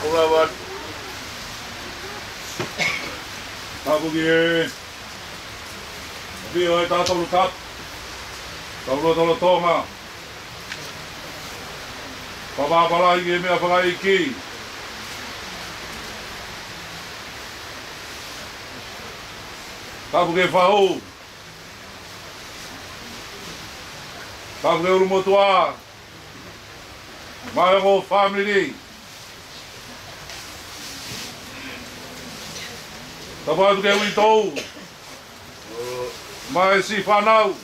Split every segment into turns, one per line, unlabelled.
Olavat. Aku gini. Tapi oi tak tahu lukat. Tahu tonga. Papa lagi gini apa lagi? Kamu ke fau. Kamu ke rumah tua. My whole family. Tapos que eu estou, mas se fanau,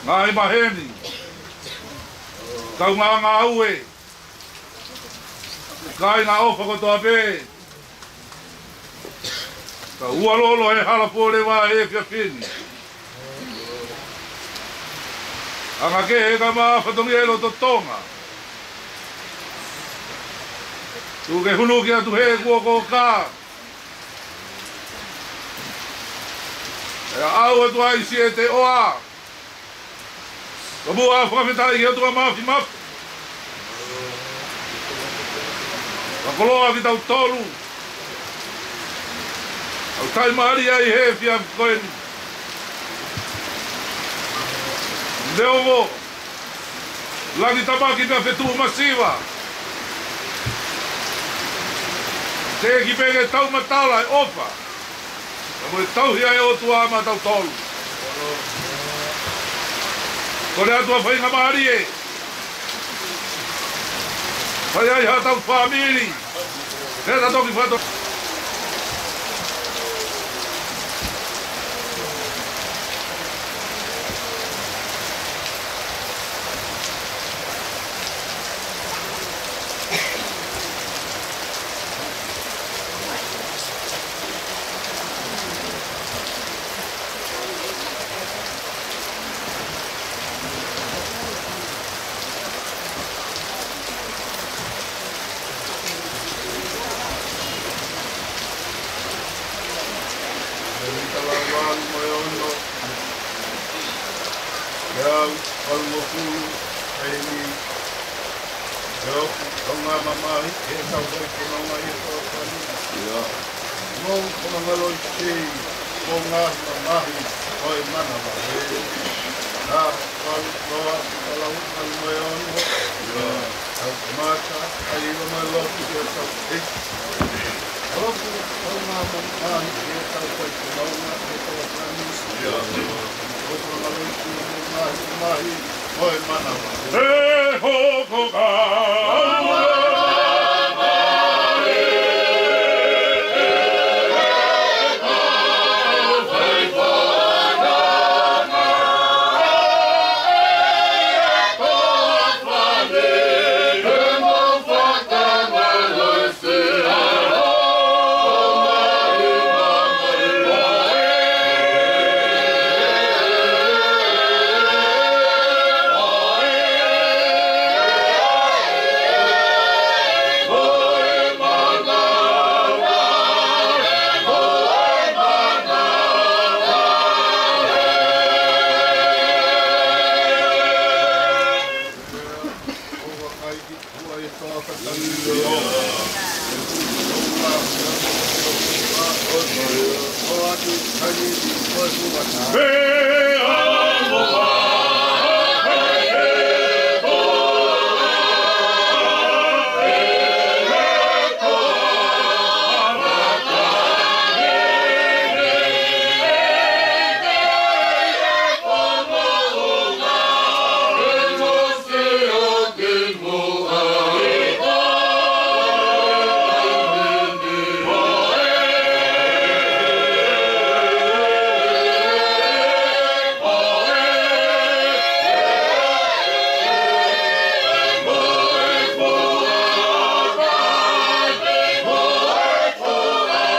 ngai maheni, kau ngā ue, kai ngā ofa ko toa pe, ka ua lolo e hala pōre wā e kia whini. Anga ke e ka maa whatongi e lo to tonga. Tu ke hunu ki atu he kua ko ka. E au atu ai si e te oa. Ka mua whakawhetai ki atu a mafi mafi. Ka koloa ki tau tolu. Au tai maari ai he fia koeni. Leo mo. Lagi tamaki mea whetu masiwa. Te ki pege tau matala e opa. Ka mo e tau hia e o tua ma tau tolu. Kore atua whainga maari e. Whai ai ha tau whamiri. Teta toki whato. Yang almohulu ini jauh tengah mamai kita boleh penongai itu ya mau penongai si penongai mamai oi mana mamai ah kalau almoyon ya mata ali mamai kita sakit kalau penongai mamai kita boleh penongai itu ya Oi, mana, mana. Ho, ho, ho,
Hey,